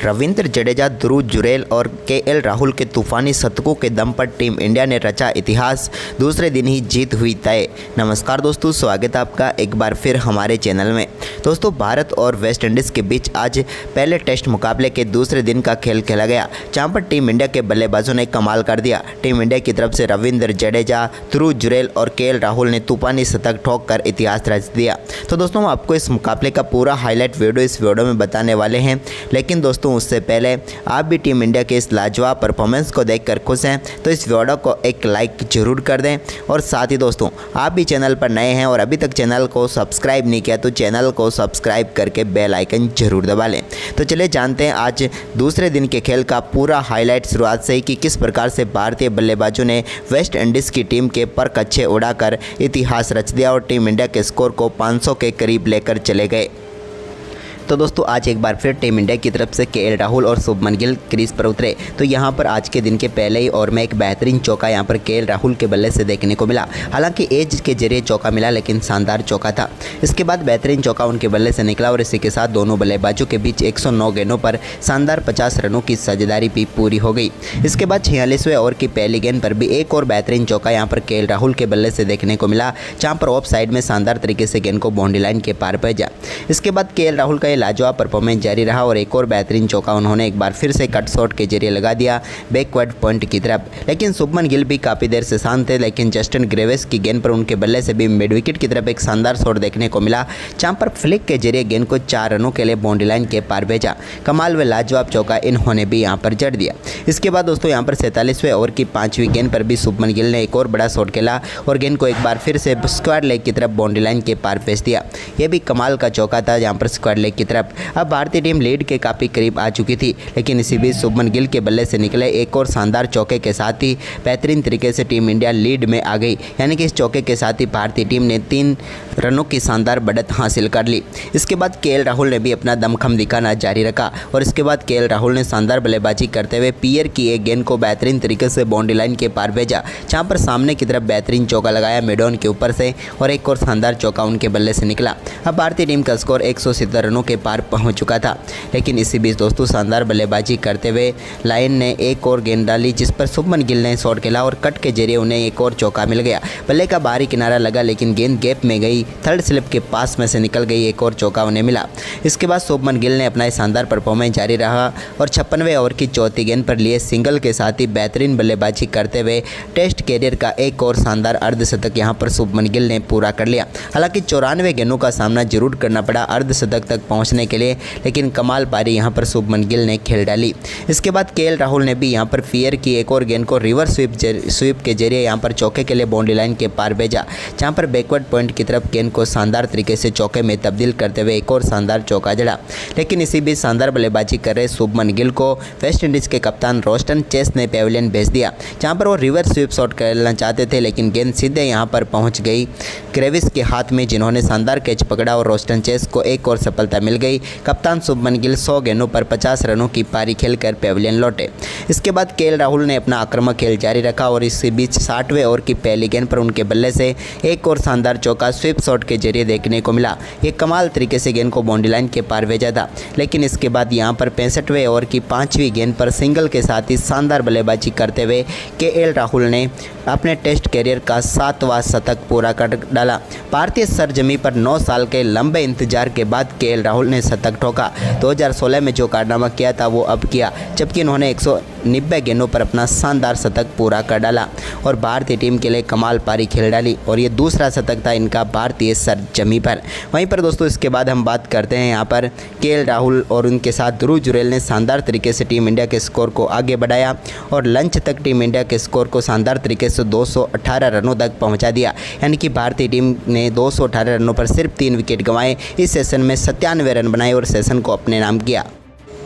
रविंद्र जडेजा, ध्रुव जुरैल और केएल राहुल के तूफानी शतकों के दम पर टीम इंडिया ने रचा इतिहास। दूसरे दिन ही जीत हुई तय। नमस्कार दोस्तों, स्वागत है आपका एक बार फिर हमारे चैनल में। दोस्तों, भारत और वेस्ट इंडीज़ के बीच आज पहले टेस्ट मुकाबले के दूसरे दिन का खेल खेला गया, जहां पर टीम इंडिया के बल्लेबाजों ने कमाल कर दिया। टीम इंडिया की तरफ से रविंद्र जडेजा, ध्रुव जुरैल और केएल राहुल ने तूफानी शतक ठोक कर इतिहास रच दिया। तो दोस्तों, हम आपको इस मुकाबले का पूरा हाईलाइट वीडियो इस वीडियो में बताने वाले हैं, लेकिन दोस्तों उससे पहले आप भी टीम इंडिया के इस लाजवाब परफॉर्मेंस को देखकर खुश हैं तो इस वीडियो को एक लाइक जरूर कर दें। और साथ ही दोस्तों, आप भी चैनल पर नए हैं और अभी तक चैनल को सब्सक्राइब नहीं किया तो चैनल को सब्सक्राइब करके बेल आइकन जरूर दबा लें। तो चलिए जानते हैं आज दूसरे दिन के खेल का पूरा हाईलाइट शुरुआत से ही कि किस प्रकार से भारतीय बल्लेबाजों ने वेस्ट इंडीज़ की टीम के पर कच्छे उड़ाकर इतिहास रच दिया और टीम इंडिया के स्कोर को 500 के करीब लेकर चले गए। तो दोस्तों, आज एक बार फिर टीम इंडिया की तरफ से केएल राहुल और शुभमन गिल क्रीज पर उतरे। तो यहां पर आज के दिन के पहले ही ओवर में एक बेहतरीन चौका यहां पर केएल राहुल के बल्ले से देखने को मिला। हालांकि एज के जरिए चौका मिला, लेकिन शानदार चौका था। इसके बाद बेहतरीन चौका उनके बल्ले से निकला और इसी के साथ दोनों बल्लेबाजों के बीच 109 गेंदों पर शानदार 50 रनों की साझेदारी भी पूरी हो गई। इसके बाद 46वें ओवर की पहली गेंद पर भी एक और बेहतरीन चौका यहाँ पर केएल राहुल के बल्ले से देखने को मिला, जहाँ पर ऑफ साइड में शानदार तरीके से गेंद को बाउंड्री लाइन के पार भेजा। इसके बाद केएल राहुल का लाजवाब परफॉर्मेंस जारी रहा और एक और बेहतरीन चौका उन्होंने एक बार फिर से कट शॉट के जरिए लगा दिया बैकवर्ड पॉइंट की तरफ। लेकिन शुभमन गिल भी काफ़ी देर से शांत थे, लेकिन जस्टिन ग्रेविस की गेंद पर उनके बल्ले से भी मिड विकेट की तरफ एक शानदार शॉट देखने को मिला, जहां पर फ्लिक के जरिए गेंद को 4 रनों के लिए बाउंड्री लाइन के पार भेजा। कमाल व लाजवाब चौका इन्होंने भी यहां पर जड़ दिया। इसके बाद दोस्तों, यहां पर 47वें ओवर की 5वीं गेंद पर भी शुभमन गिल ने एक और बड़ा शॉट खेला और गेंद को एक बार फिर से स्क्वायर लेग की तरफ बाउंड्री लाइन के पार भेज दिया। यह भी कमाल का चौका था, जहां पर स्क्वायर लेग की तरफ। अब भारतीय टीम लीड के काफ़ी करीब आ चुकी थी, लेकिन इसी बीच शुभमन गिल के बल्ले से निकले एक और शानदार चौके के साथ ही बेहतरीन तरीके से टीम इंडिया लीड में आ गई। यानी कि इस चौके के साथ ही भारतीय टीम ने 3 रनों की शानदार बढ़त हासिल कर ली। इसके बाद केएल राहुल ने भी अपना दमखम दिखाना जारी रखा और इसके बाद केएल राहुल ने शानदार बल्लेबाजी करते हुए पियर की एक गेंद को बेहतरीन तरीके से बाउंड्री लाइन के पार भेजा, जहां पर सामने की तरफ बेहतरीन चौका लगाया मिडॉन के ऊपर से और एक और शानदार चौका उनके बल्ले से निकला। अब भारतीय टीम का स्कोर 170 रनों के पार पहुंच चुका था। लेकिन इसी बीच दोस्तों, शानदार बल्लेबाजी करते हुए लाइन ने एक और गेंद डाली, जिस पर शुभमन गिल ने शॉट खेला और कट के जरिए उन्हें एक और चौका मिल गया। बल्ले का बाहरी किनारा लगा, लेकिन गेंद गैप में गई, थर्ड स्लिप के पास में से निकल गई, एक और चौका उन्हें मिला। इसके बाद शुभमन गिल ने अपना शानदार परफॉर्मेंस जारी रहा और 56वें ओवर की चौथी गेंद पर लिए सिंगल के साथ ही बेहतरीन बल्लेबाजी करते हुए टेस्ट कैरियर का एक और शानदार अर्धशतक यहाँ पर शुभमन गिल ने पूरा कर लिया। हालांकि 94 गेंदों का सामना जरूर करना पड़ा अर्धशतक तक पहुँचने के लिए, लेकिन कमाल पारी यहाँ पर शुभमन गिल ने खेल डाली। इसके बाद केएल राहुल ने भी यहाँ पर फियर की एक और गेंद को रिवर्स स्वीप के जरिए यहाँ पर चौके के लिए बाउंड्री लाइन के पार भेजा, जहाँ पर बैकवर्ड पॉइंट की तरफ गेंद को शानदार तरीके से चौके में तब्दील करते हुए एक और शानदार चौका जड़ा। लेकिन इसी बीच शानदार बल्लेबाजी कर रहे शुभमन गिल को वेस्ट इंडीज़ के कप्तान रोस्टन चेस ने पेविलियन भेज दिया, जहाँ पर वो रिवर्स स्वीप शॉट खेलना चाहते थे, लेकिन गेंद सीधे यहाँ पर पहुँच गई ग्रेविस के हाथ में, जिन्होंने शानदार कैच पकड़ा और रोस्टन चेस को एक और सफलता मिल गई। कप्तान शुभमन गिल 100 गेंदों पर 50 रनों की पारी खेलकर पेविलियन लौटे। इसके बाद केएल राहुल ने अपना आक्रामक खेल जारी रखा और इसी बीच 60वें ओवर की पहली गेंद पर उनके बल्ले से एक और शानदार चौका स्वीप शॉट के जरिए देखने को मिला। ये कमाल तरीके से गेंद को बाउंड्री लाइन के पार भेजा था। लेकिन इसके बाद यहां पर 65वें ओवर की 5वीं गेंद पर सिंगल के साथ ही शानदार बल्लेबाजी करते हुए केएल राहुल ने अपने टेस्ट कैरियर का 7वां शतक पूरा कर डाला। भारतीय सरजमी पर 9 साल के लंबे इंतजार के बाद केएल राहुल ने शतक ठोका। 2016 में जो कारनामा किया था वो अब किया, जबकि उन्होंने 190 गेंदों पर अपना शानदार शतक पूरा कर डाला और भारतीय टीम के लिए कमाल पारी खेल डाली और ये दूसरा शतक था इनका भारतीय सरजमी पर। वहीं पर दोस्तों, इसके बाद हम बात करते हैं यहाँ पर केएल राहुल और उनके साथ ध्रुव जुरैल ने शानदार तरीके से टीम इंडिया के स्कोर को आगे बढ़ाया और लंच तक टीम इंडिया के स्कोर को शानदार तरीके से 218 रनों तक पहुँचा दिया। यानी कि भारतीय टीम ने 218 रनों पर सिर्फ 3 विकेट गंवाए। इस सेशन में 97 रन बनाए और सेशन को अपने नाम किया।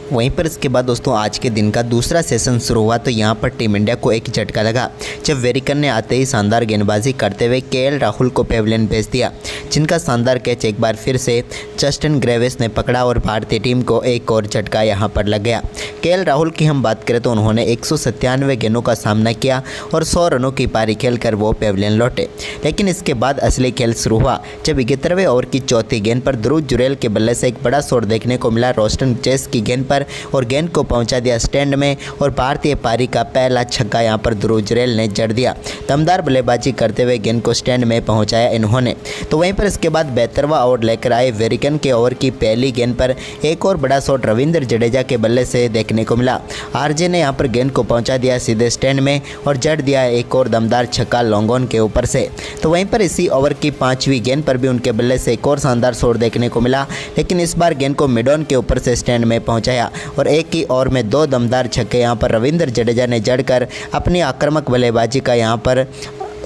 वहीं पर इसके बाद दोस्तों, आज के दिन का दूसरा सेशन शुरू हुआ तो यहाँ पर टीम इंडिया को एक झटका लगा जब वेरिकर ने आते ही शानदार गेंदबाजी करते हुए केएल राहुल को पेविलियन भेज दिया, जिनका शानदार कैच एक बार फिर से जस्टिन ग्रेविस ने पकड़ा और भारतीय टीम को एक और झटका यहाँ पर लग गया। केएल राहुल की हम बात करें तो उन्होंने 197 गेंदों का सामना किया और 100 रनों की पारी खेलकर वो पेविलियन लौटे। लेकिन इसके बाद असली खेल शुरू हुआ जब 71वें ओवर की चौथी गेंद पर ध्रुव जुरैल के बल्ले से एक बड़ा शॉट देखने को मिला रोस्टन चेस की गेंद पर, पर और गेंद को पहुंचा दिया स्टैंड में और भारतीय पारी का पहला छक्का यहां पर ध्रुव जुरैल ने जड़ दिया। दमदार बल्लेबाजी करते हुए गेंद को स्टैंड में पहुंचाया इन्होंने। तो वहीं पर इसके बाद 72वां आउट लेकर आए वेरिकन के ओवर की पहली गेंद पर एक और बड़ा शॉट रविंद्र जडेजा के बल्ले से देखने को मिला। आरजे ने यहां पर गेंद को पहुंचा दिया सीधे स्टैंड में और जड़ दिया एक और दमदार छक्का लॉन्ग ऑन के ऊपर से। तो वहीं पर इसी ओवर की 5वीं गेंद पर भी उनके बल्ले से एक और शानदार शॉट देखने को मिला, लेकिन इस बार गेंद को मिड ऑन के ऊपर से स्टैंड में पहुंचाया और एक ही ओवर में 2 दमदार छक्के यहां पर रविंद्र जडेजा ने जड़कर अपनी आक्रामक बल्लेबाजी का यहां पर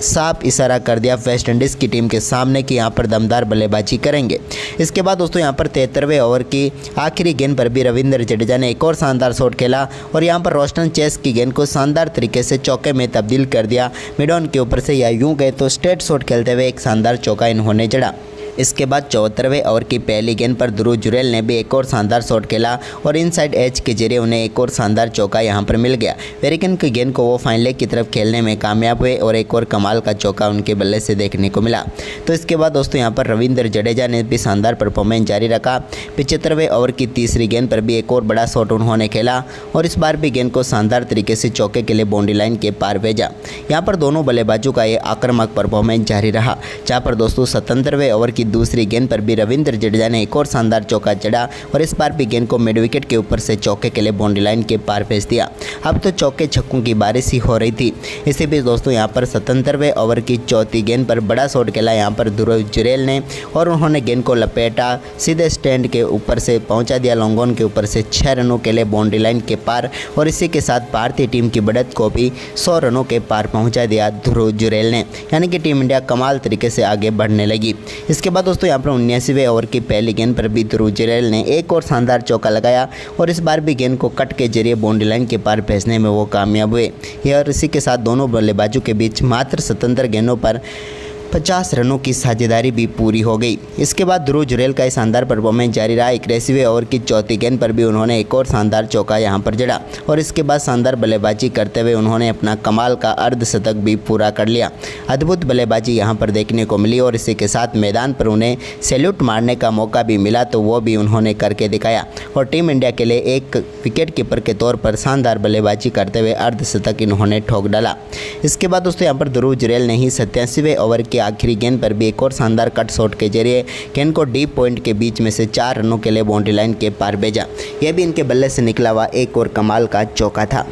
साफ इशारा कर दिया वेस्ट इंडीज़ की टीम के सामने कि यहाँ पर दमदार बल्लेबाजी करेंगे। इसके बाद दोस्तों यहाँ पर 73वें ओवर की आखिरी गेंद पर भी रविंद्र जडेजा ने एक और शानदार शॉट खेला और यहाँ पर रोस्टन चेस की गेंद को शानदार तरीके से चौके में तब्दील कर दिया मिड ऑन के ऊपर से, या यूँ गए तो स्ट्रेट शॉट खेलते हुए एक शानदार चौका इन्होंने जड़ा। इसके बाद 74वें ओवर की पहली गेंद पर ध्रुव जुरैल ने भी एक और शानदार शॉट खेला और इनसाइड एज के जरिए उन्हें एक और शानदार चौका यहां पर मिल गया। वेरिकन की गेंद को वो फाइन लेग की तरफ खेलने में कामयाब हुए और एक और कमाल का चौका उनके बल्ले से देखने को मिला। तो इसके बाद दोस्तों यहां पर रविंद्र जडेजा ने भी शानदार परफॉर्मेंस जारी रखा। 75वें ओवर की तीसरी गेंद पर भी एक और बड़ा शॉट उन्होंने खेला और इस बार भी गेंद को शानदार तरीके से चौके के लिए बाउंड्री लाइन के पार भेजा। यहाँ पर दोनों बल्लेबाजों का ये आक्रामक परफॉर्मेंस जारी रहा, जहाँ पर दोस्तों 77वें ओवर की दूसरी गेंद पर भी रविंद्र जडेजा ने एक और शानदार चौका जड़ा और इस बार भी गेंद को मिड विकेट के ऊपर से चौके के लिए बाउंड्री लाइन के पार भेज दिया। अब तो चौके छक्कों की बारिश ही हो रही थी। इसी बीच दोस्तों यहाँ पर 77वें ओवर की चौथी गेंद पर बड़ा शॉट खेला यहाँ पर ध्रुव जुरैल ने और उन्होंने गेंद को लपेटा सीधे स्टैंड के ऊपर से पहुँचा दिया लॉन्ग ऑन के ऊपर से 6 रनों के लिए बाउंड्री लाइन के पार और इसी के साथ भारतीय टीम की बढ़त को भी 100 रनों के पार पहुँचा दिया ध्रुव जुरैल ने, यानी कि टीम इंडिया कमाल तरीके से आगे बढ़ने लगी। इसके बाद दोस्तों यहाँ पर 79वें ओवर की पहली गेंद पर भी ध्रुव जुरैल ने एक और शानदार चौका लगाया और इस बार भी गेंद को कट के जरिए बाउंड्री लाइन के पार भेजने में वो कामयाब हुए। और इसी के साथ दोनों बल्लेबाजों के बीच मात्र 77 गेंदों पर 50 रनों की साझेदारी भी पूरी हो गई। इसके बाद ध्रुव जुरैल का शानदार परफॉर्मेंस जारी रहा। 81वें ओवर की चौथी गेंद पर भी उन्होंने एक और शानदार चौका यहां पर जड़ा और इसके बाद शानदार बल्लेबाजी करते हुए उन्होंने अपना कमाल का अर्धशतक भी पूरा कर लिया। अद्भुत बल्लेबाजी यहां पर देखने को मिली और इसी के साथ मैदान पर उन्हें सैल्यूट मारने का मौका भी मिला तो वो भी उन्होंने करके दिखाया और टीम इंडिया के लिए एक विकेट कीपर के तौर पर शानदार बल्लेबाजी करते हुए अर्धशतक इन्होंने ठोक डाला। इसके बाद दोस्तों यहाँ पर ध्रुव जुरैल ने ही 87वें ओवर की आखिरी गेंद पर भी एक और शानदार कट शॉट के जरिए गेंद को डीप पॉइंट के बीच में से 4 रनों के लिए बाउंड्री लाइन के पार भेजा। यह भी इनके बल्ले से निकला हुआ एक और कमाल का चौका था।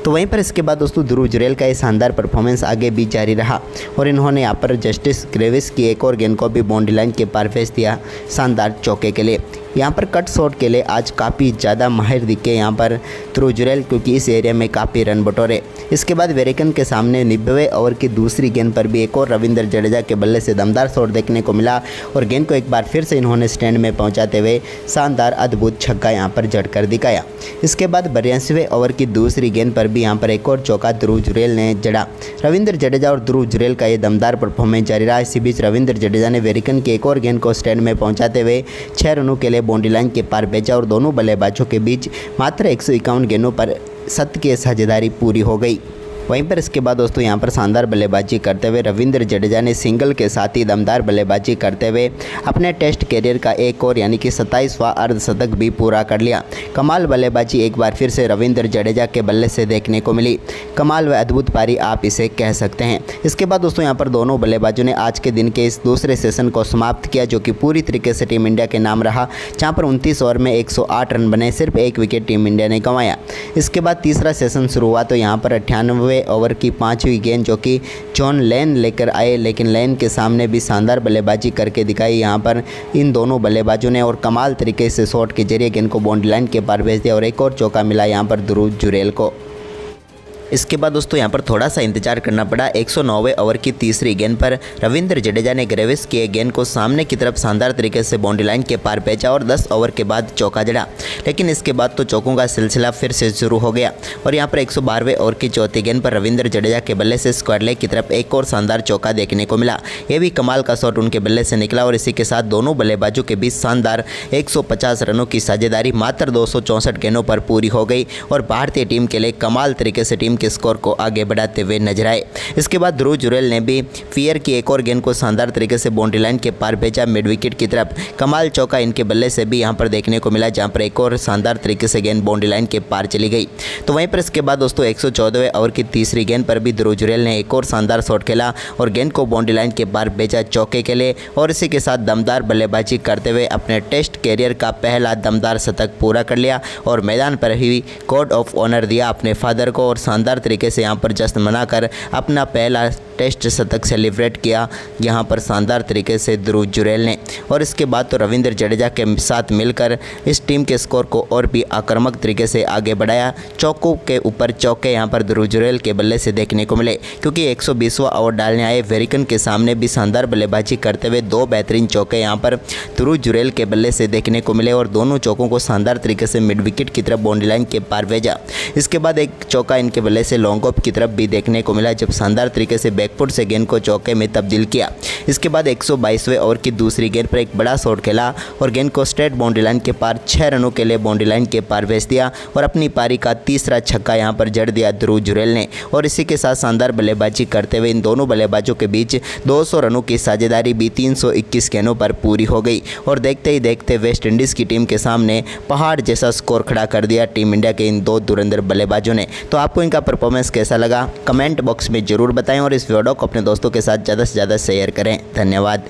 तो वहीं पर इसके बाद दोस्तों ध्रुव जुरैल का ये शानदार परफॉर्मेंस आगे भी जारी रहा और इन्होंने यहाँ पर जस्टिस ग्रेविस की एक और गेंद को भी बाउंड्री लाइन के पार भेज दिया शानदार चौके के लिए। यहाँ पर कट शॉट के लिए आज काफ़ी ज़्यादा माहिर दिखे यहाँ पर ध्रुव जुरैल, क्योंकि इस एरिया में काफ़ी रन बटोरे। इसके बाद वेरिकन के सामने 90वें ओवर की दूसरी गेंद पर भी एक और रविंद्र जडेजा के बल्ले से दमदार शॉट देखने को मिला और गेंद को एक बार फिर से इन्होंने स्टैंड में पहुँचाते हुए शानदार अद्भुत छक्का यहाँ पर जड़कर दिखाया। इसके बाद 82वें ओवर की दूसरी गेंद पर भी यहाँ पर एक और चौका ध्रुव जुरैल ने जड़ा। रविंद्र जडेजा और ध्रुव जुरैल का ये दमदार परफॉर्मेंस जारी रहा। इसी बीच रविंद्र जडेजा ने वेरिकन की एक और गेंद को स्टैंड में पहुँचाते हुए 6 रनों के लिए बाउंड्री लाइन के पार भेजा और दोनों बल्लेबाजों के बीच मात्र 151 गेंदों पर शतकीय साझेदारी पूरी हो गई। वहीं पर इसके बाद दोस्तों यहाँ पर शानदार बल्लेबाजी करते हुए रविंद्र जडेजा ने सिंगल के साथ ही दमदार बल्लेबाजी करते हुए अपने टेस्ट कैरियर का एक और यानी कि 27वां अर्धशतक भी पूरा कर लिया। कमाल बल्लेबाजी एक बार फिर से रविंद्र जडेजा के बल्ले से देखने को मिली। कमाल व अद्भुत पारी आप इसे कह सकते हैं। इसके बाद दोस्तों यहाँ पर दोनों बल्लेबाजों ने आज के दिन के इस दूसरे सेशन को समाप्त किया, जो कि पूरी तरीके से टीम इंडिया के नाम रहा, जहाँ पर 29 ओवर में 108 रन बने, सिर्फ एक विकेट टीम इंडिया ने गंवाया। इसके बाद तीसरा सेशन शुरू हुआ तो यहाँ पर 98वें ओवर की 5वीं गेंद जो कि जॉन लेन लेकर आए, लेकिन लेन के सामने भी शानदार बल्लेबाजी करके दिखाई यहाँ पर इन दोनों बल्लेबाजों ने और कमाल तरीके से शॉट के जरिए गेंद को बाउंड्री लाइन के पार भेज दिया और एक और चौका मिला यहाँ पर ध्रुव जुरैल को। इसके बाद दोस्तों यहाँ पर थोड़ा सा इंतजार करना पड़ा। 109वें ओवर की तीसरी गेंद पर रविंद्र जडेजा ने ग्रेविस की गेंद को सामने की तरफ शानदार तरीके से बाउंड्री लाइन के पार भेजा और 10 ओवर के बाद चौका जड़ा। लेकिन इसके बाद तो चौकों का सिलसिला फिर से शुरू हो गया और यहाँ पर 112वें ओवर की चौथी गेंद पर रविंद्र जडेजा के बल्ले से स्क्वायर लेग की तरफ एक और शानदार चौका देखने को मिला। यह भी कमाल का शॉट उनके बल्ले से निकला और इसी के साथ दोनों बल्लेबाजों के बीच शानदार 150 रनों की साझेदारी मात्र 264 गेंदों पर पूरी हो गई और भारतीय टीम के लिए कमाल तरीके से टीम के स्कोर को आगे बढ़ाते हुए नजर आए। इसके बाद ध्रुव जुरैल ने भी फियर की एक और गेंद को शानदार तरीके से बाउंड्री लाइन के पार भेजा मिड विकेट की तरफ। कमाल चौका इनके बल्ले से भी यहाँ पर देखने को मिला, जहाँ पर एक और शानदार तरीके से गेंद बाउंड्री लाइन के पार चली गई। तो वहीं पर इसके बाद दोस्तों 114वें ओवर की तीसरी गेंद पर भी ध्रुव जुरैल ने एक और शानदार शॉट खेला और गेंद को बाउंड्री लाइन के पार भेजा चौके के लिए, और इसी के साथ दमदार बल्लेबाजी करते हुए अपने टेस्ट कैरियर का पहला दमदार शतक पूरा कर लिया और मैदान पर ही कोड ऑफ ऑनर दिया अपने फादर को, और शानदार तरीके से यहाँ पर जश्न मनाकर अपना पहला टेस्ट शतक सेलिब्रेट किया यहाँ पर शानदार तरीके से ध्रुव जुरैल ने। और इसके बाद तो रविंद्र जडेजा के साथ मिलकर इस टीम के स्कोर को और भी आक्रामक तरीके से आगे बढ़ाया। चौकों के ऊपर चौके यहाँ पर ध्रुव जुरैल के बल्ले से देखने को मिले, क्योंकि 120वां ओवर डालने आए वेरिकन के सामने भी शानदार बल्लेबाजी करते हुए दो बेहतरीन चौके यहाँ पर ध्रुव जुरैल के बल्ले से देखने को मिले और दोनों चौकों को शानदार तरीके से मिड विकेट की तरफ बाउंड्री लाइन के पार भेजा। इसके बाद एक चौका इनके बल्ले से लॉन्ग ऑफ की तरफ भी देखने को मिला, जब शानदार तरीके से बैकफुट से गेंद को चौके में तब्दील किया। इसके बाद 122वें ओवर की दूसरी गेंद पर एक बड़ा शॉट खेला और गेंद को स्ट्रेट बाउंड्री लाइन के पार 6 रनों के लिए बाउंड्री लाइन के पार भेज दिया और अपनी पारी का तीसरा छक्का यहां पर जड़ दिया ध्रुव जुरैल ने। और इसी के साथ शानदार बल्लेबाजी करते हुए इन दोनों बल्लेबाजों के बीच 200 रनों की साझेदारी भी 321 गेंदों पर पूरी हो गई और देखते ही देखते वेस्ट इंडीज़ की टीम के सामने पहाड़ जैसा स्कोर खड़ा कर दिया टीम इंडिया के इन दो धुरंधर बल्लेबाजों ने। तो आपको इनका परफॉर्मेंस कैसा लगा कमेंट बॉक्स में ज़रूर बताएं और इस वीडियो को अपने दोस्तों के साथ ज़्यादा से ज़्यादा शेयर करें। धन्यवाद।